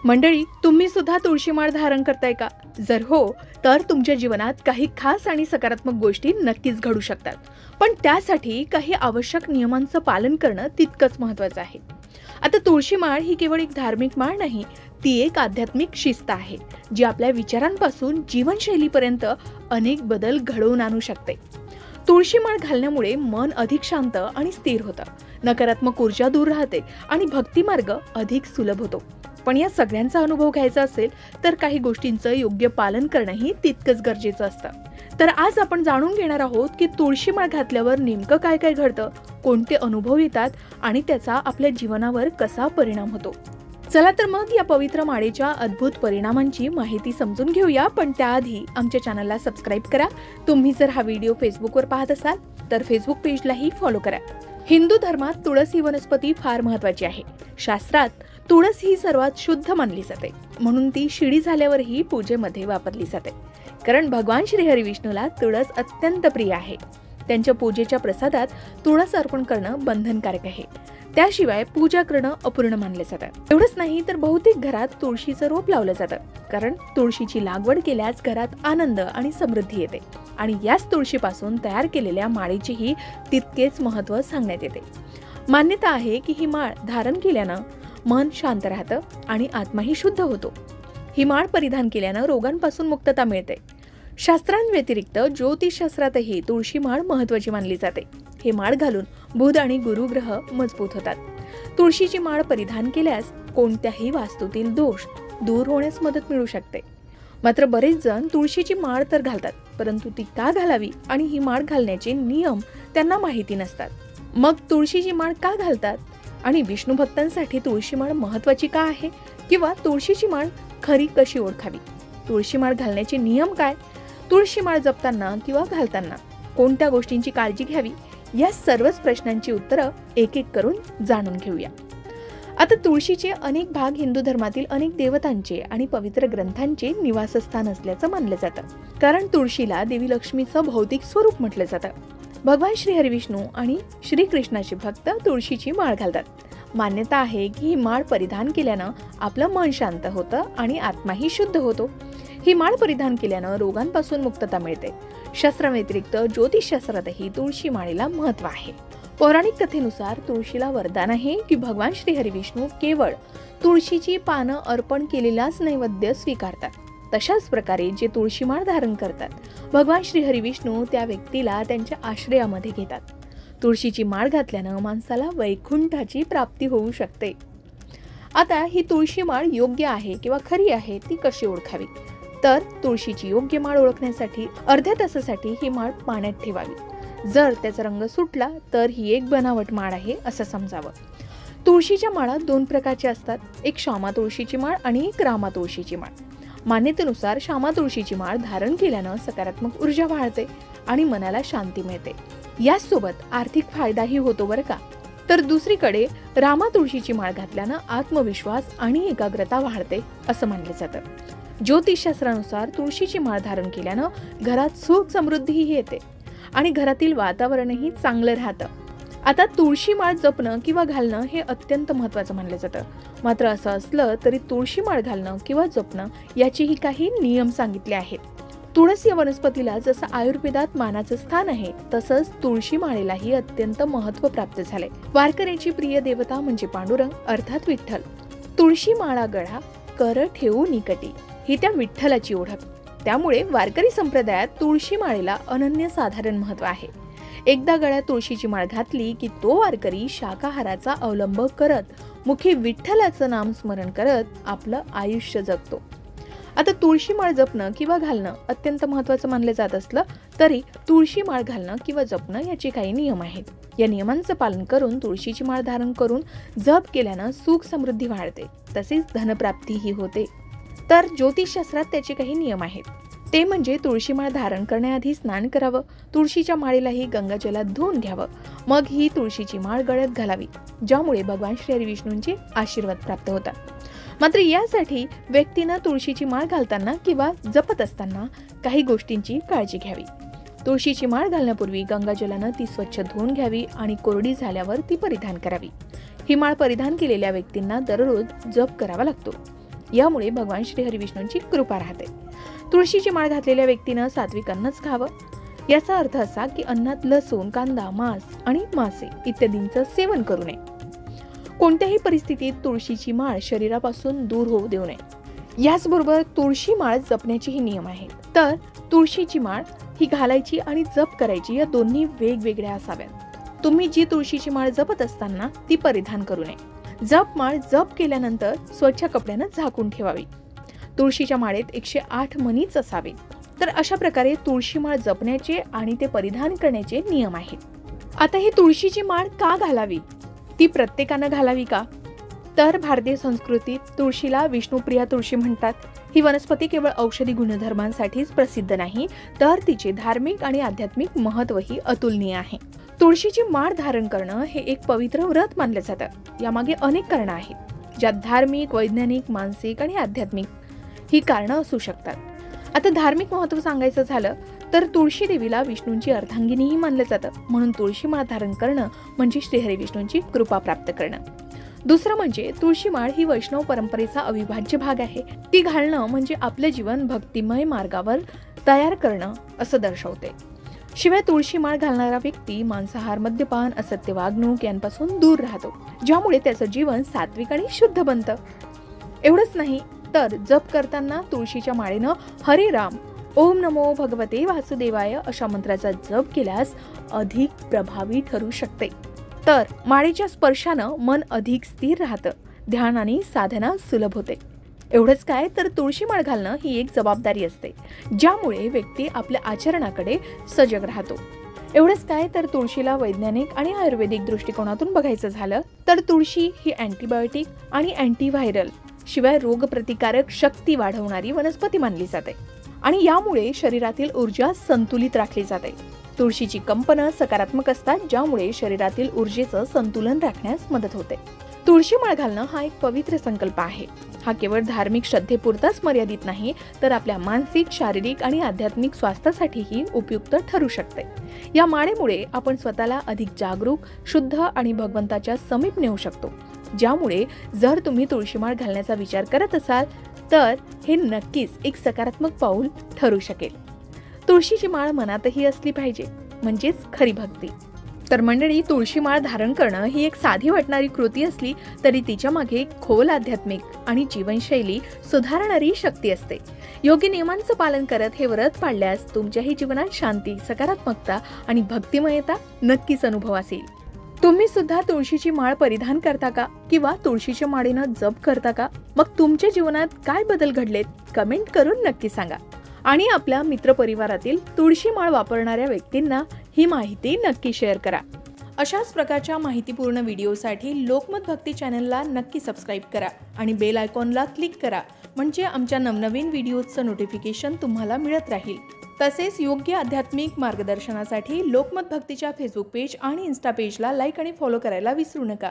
मंडळी, तुम्ही सुद्धा तुळशी माळ धारण करताय का? जर हो, तर तुमच्या जीवनात काही खास आणि सकारात्मक गोष्टी नक्कीच घडू शकतात. पण त्यासाठी काही आवश्यक नियमांचं पालन करणं तितकंच महत्त्वाचं आहे. आता तुळशी माळ ही केवळ एक धार्मिक माळ नाही, ती एक आध्यात्मिक शिस्त आहे, जी आपल्या विचारांपासून जीवनशैलीपर्यंत अनेक बदल घडवून आणू शकते. तुळशी माळ घालण्यामुळे मन अधिक शांत आणि स्थिर होतं, नकारात्मक ऊर्जा दूर राहते आणि भक्ती मार्ग अधिक सुलभ होतो. पण या सगळ्यांचा अनुभव घ्यायचा असेल तर काही गोष्टींचं योग्य पालन करणंही तितकंच गरजेचं असतं. तर आज आपण जाणून घेणार आहोत की तुळशी माळ घातल्यावर नेमकं काय काय घडतं, कोणते अनुभव येतात आणि त्याचा आपल्या जीवनावर कसा परिणाम होतो. चला तर मग या पवित्र माळेच्या अद्भुत परिणामांची माहिती समजून घेऊया. पण त्याआधी आमच्या चॅनलला सबस्क्राईब करा. तुम्ही जर हा व्हिडिओ फेसबुकवर पाहत असाल तर फेसबुक पेजलाही फॉलो करा. हिंदू धर्मात तुळस ही वनस्पती फार महत्त्वाची आहे. शास्त्रात तुळस ही सर्वात शुद्ध मानली जाते, म्हणून ती शिडी झाल्यावरही पूजेमध्ये वापरली जाते. कारण भगवान श्री हरी विष्णूला तुळस अत्यंत प्रिय आहे. त्यांच्या पूजेच्या प्रसादात तुळस अर्पण करणं बंधनकारक आहे. त्याशिवाय पूजा करणं अपूर्ण मानले जातं. एवढंच नाही तर बहुतेक घरात तुळशीचं रोप लावलं जातं, कारण तुळशीची लागवड केल्यास घरात आनंद आणि समृद्धी येते. आणि याच तुळशीपासून तयार केलेल्या माळेचेही तितकेच महत्त्व सांगण्यात येते. मान्यता आहे की ही माळ धारण केल्यानं मन शांत राहतं आणि आत्माही शुद्ध होतो. ही माळ परिधान केल्यानं रोगांपासून मुक्तता मिळते. शास्त्रांव्यतिरिक्त ज्योतिषशास्त्रातही तुळशी माळ महत्त्वाची मानली जाते. हे माळ घालून बुध आणि गुरु ग्रह मजबूत होतात. तुळशीची माळ परिधान केल्यास कोणत्याही वास्तूतील दोष दूर होण्यास मदत मिळू शकते. मात्र बरेच जण तुळशीची माळ तर घालतात, परंतु ती का घालावी आणि ही माळ घालण्याचे नियम त्यांना माहिती नसतात. मग तुळशीची माळ का घालतात आणि विष्णू भक्तांसाठी तुळशी माळ महत्त्वाची का आहे, किंवा तुळशीची माळ खरी कशी ओळखावी, तुळशी माळ घालण्याचे नियम काय, तुळशी माळ जपताना किंवा घालताना कोणत्या गोष्टींची काळजी घ्यावी, या सर्वच प्रश्नांची उत्तरं एक एक करून जाणून घेऊया. आता तुळशीचे अनेक भाग हिंदू धर्मातील अनेक देवतांचे आणि पवित्र ग्रंथांचे निवासस्थान असल्याचं मानलं जातं. कारण तुळशीला देवी लक्ष्मीचं भौतिक स्वरूप म्हटलं जातं. भगवान श्री हरिविष्णू आणि श्रीकृष्णाचे भक्त तुळशीची माळ घालतात. मान्यता आहे की ही माळ परिधान केल्यानं आपलं मन शांत होतं आणि आत्माही शुद्ध होतो. ही माळ परिधान केल्यानं रोगांपासून मुक्तता मिळते. शास्त्राव्यतिरिक्त ज्योतिषशास्त्रातही तुळशी माळेला महत्त्व आहे. पौराणिक कथेनुसार तुळशीला वरदान आहे की भगवान श्री हरिविष्णू केवळ तुळशीची पानं अर्पण केलेलाच नैवेद्य स्वीकारतात. तशाच प्रकारे जे तुळशी माळ धारण करतात, भगवान श्री हरिविष्णू त्या व्यक्तीला त्यांच्या आश्रयामध्ये घेतात. तुळशीची माळ घातल्यानं माणसाला वैकुंठाची प्राप्ती होऊ शकते. आता ही तुळशी माळ योग्य आहे किंवा खरी आहे ती कशी ओळखावी, तर तुळशीची योग्य माळ ओळखण्यासाठी अर्ध्या तासासाठी ही माळ पाण्यात ठेवावी. जर त्याचा रंग सुटला तर ही एक बनावट माळ आहे असं समजावं. तुळशीच्या माळा दोन प्रकारच्या असतात, एक श्यामा तुळशीची माळ आणि एक रामा तुळशीची माळ. मान्यतेनुसार श्यामा तुळशीची माळ धारण केल्यानं सकारात्मक ऊर्जा वाढते आणि मनाला शांती मिळते. याचसोबत आर्थिक फायदाही होतो बरं का. तर दुसरीकडे रामा तुळशीची माळ घातल्यानं आत्मविश्वास आणि एकाग्रता वाढते असं मानलं जातं. ज्योतिषशास्त्रानुसार तुळशीची माळ धारण केल्यानं घरात सुख समृद्धीही येते आणि घरातील वातावरणही चांगलं राहतं. आता तुळशी माळ जपणं किंवा घालणं हे अत्यंत महत्त्वाचं मानलं जातं. मात्र असं असलं तरी तुळशी माळ घालणं किंवा जपणं याचेही काही नियम सांगितले आहेत. तुळस या वनस्पतीला जसं आयुर्वेदात मानाचं स्थान आहे, तसंच तुळशी माळेलाही अत्यंत महत्त्व प्राप्त झाले. वारकऱ्याची प्रिय देवता म्हणजे पांडुरंग अर्थात विठ्ठल. तुळशी माळा गळा कर ठेवू निकटी ही त्या विठ्ठलाची ओळख. त्यामुळे वारकरी संप्रदायात तुळशी माळेला अनन्यसाधारण महत्त्व आहे. एकदा गळ्यात तुळशीची माळ घातली की तो वारकरी शाकाहाराचा अवलंब करत मुखी विठ्ठलाचं नाम स्मरण करत आपलं आयुष्य जगतो. आता तुळशी माळ जपणं किंवा घालणं अत्यंत महत्त्वाचं मानलं जात असलं तरी तुळशी माळ घालणं किंवा जपणं याचे काही नियम आहेत. या नियमांचं पालन करून तुळशीची माळ धारण करून जप केल्यानं सुख समृद्धी वाढते, तसेच धनप्राप्तीही होते. तर ज्योतिषशास्त्रात त्याचे काही नियम आहेत. ते म्हणजे तुळशी माळ धारण करण्याआधी स्नान करावं, तुळशीच्या माळेलाही गंगाजलात धुवून घ्यावं, मग ही तुळशीची माळ गळ्यात घालावी, ज्यामुळे भगवान श्री हरिविष्णूंचे आशीर्वाद प्राप्त होतात. मात्र यासाठी व्यक्तीनं तुळशीची माळ घालताना किंवा जपत असताना काही गोष्टींची काळजी घ्यावी. तुळशीची माळ घालण्यापूर्वी गंगाजलानं ती स्वच्छ धुवून घ्यावी आणि कोरडी झाल्यावर ती परिधान करावी. ही माळ परिधान केलेल्या व्यक्तींना दररोज जप करावा लागतो. यामुळे भगवान श्री हरिविष्णूंची कृपा राहते. तुळशीची माळ घातलेल्या व्यक्तीनं सात्विक अन्नच खावं. याचा अर्थ असा की अन्नात लसूण, कांदा, मांस आणि मासे इत्यादींचं सेवन करू नये. कोणत्याही परिस्थितीत तुळशीची माळ शरीरापासून दूर होऊ देऊ नये. याचबरोबर तुळशी माळ जपण्याचेही नियम आहेत. तर तुळशीची माळ ही घालायची आणि जप करायची या दोन्ही वेगवेगळ्या असाव्यात. तुम्ही जी तुळशीची माळ जपत असताना ती परिधान करू नये. जप जप केल्यानंतर स्वच्छ कपड्यानं झाकून ठेवावी. तुळशीच्या माळेत 108 मणीच असावे. तर अशा प्रकारे तुळशी माळ जपण्याचे आणि ते परिधान करण्याचे नियम आहेत. आता ही तुळशीची माळ का घालावी? ती प्रत्येकानं घालावी का? तर भारतीय संस्कृतीत तुळशीला विष्णुप्रिया तुळशी म्हणतात. ही वनस्पती केवळ औषधी गुणधर्मांसाठीच प्रसिद्ध नाही, तर तिचे धार्मिक आणि आध्यात्मिक महत्त्वही अतुलनीय आहे. तुळशीची माळ धारण करणं हे एक पवित्र व्रत मानलं जातं. यामागे अनेक कारणं आहेत, ज्यात धार्मिक, वैज्ञानिक, मानसिक आणि आध्यात्मिक ही कारणं असू शकतात. आता धार्मिक महत्त्व सांगायचं झालं तर तुळशी देवीला विष्णूंची अर्धांगिनीही मानलं जातं. म्हणून तुळशी माळ धारण करणं म्हणजे श्रीहरी विष्णूंची कृपा प्राप्त करणं. दुसरं म्हणजे तुळशी माळ ही वैष्णव परंपरेचा अविभाज्य भाग आहे. ती घालणं म्हणजे आपलं जीवन भक्तिमय मार्गावर तयार करणं असं दर्शवते. शिवाय तुळशी माळ घालणारा व्यक्ती मांसाहार, मद्यपान, असत्य वागणूक यांपासून दूर राहतो, ज्यामुळे त्याचं जीवन सात्विक आणि शुद्ध बनतं. एवढंच नाही तर जप करताना तुळशीच्या माळेनं हरे राम, ओम नमो भगवते वासुदेवाय अशा मंत्राचा जप केल्यास अधिक प्रभावी ठरू शकते. तर माळेच्या स्पर्शानं मन अधिक स्थिर राहतं, ध्यान आणि साधना सुलभ होते. एवढंच काय तर तुळशी माळ घालणं ही एक जबाबदारी असते, ज्यामुळे व्यक्ती आपल्या आचरणाकडे सजग राहतो. एवढंच काय तर तुळशीला वैज्ञानिक आणि आयुर्वेदिक दृष्टिकोनातून बघायचं झालं तर तुळशी ही अँटीबायोटिक आणि अँटीव्हायरल शिवाय रोगप्रतिकारक शक्ती वाढवणारी वनस्पती मानली जाते आणि यामुळे शरीरातील ऊर्जा संतुलित राखली जाते. तुळशीची कंपनं सकारात्मक असतात, ज्यामुळे शरीरातील ऊर्जेचं संतुलन राखण्यास मदत होते. तुळशी माळ घालणं हा एक पवित्र संकल्प आहे. हा केवळ धार्मिक श्रद्धेपुरताच मर्यादित नाही, तर आपल्या मानसिक, शारीरिक आणि आध्यात्मिक स्वास्थ्यासाठीही उपयुक्त ठरू शकते. या माळेमुळे आपण स्वतःला अधिक जागरूक, शुद्ध आणि भगवंताच्या समीप नेऊ शकतो, ज्यामुळे जर तुम्ही तुळशी माळ घालण्याचा विचार करत असाल तर हे नक्कीच एक सकारात्मक पाऊल ठरू शकेल. तुळशीची माळ मनातही असली पाहिजे, म्हणजेच खरी भक्ती. तर मंडळी, तुळशी माळ धारण करणं ही एक साधी वाटणारी कृती असली तरी तिच्या मागे खोल आध्यात्मिक आणि जीवनशैली सुधारणारी शक्ती असते. योग्य नियमांचं पालन करत हे व्रत पाळल्यास तुमच्याही जीवनात शांती, सकारात्मकता आणि भक्तिमयता नक्कीच अनुभवास येईल. तुम्ही सुद्धा तुळशीची माळ परिधान करता का? किंवा तुळशीच्या माळेनं जप करता का? मग तुमच्या जीवनात काय बदल घडलेत? कमेंट करून नक्की सांगा. आणि आपल्या मित्रपरिवारातील तुळशी माळ वापरणाऱ्या व्यक्तींना ही माहिती नक्की शेअर करा. अशाच प्रकारच्या माहितीपूर्ण व्हिडिओसाठी लोकमत भक्ती चॅनलला नक्की सबस्क्राईब करा आणि बेल आयकॉनला क्लिक करा, म्हणजे आमच्या नवनवीन व्हिडिओचं नोटिफिकेशन तुम्हाला मिळत राहील. तसेच योग्य आध्यात्मिक मार्गदर्शनासाठी लोकमत भक्तीच्या फेसबुक पेज आणि इन्स्टा पेजला लाईक आणि फॉलो करायला विसरू नका.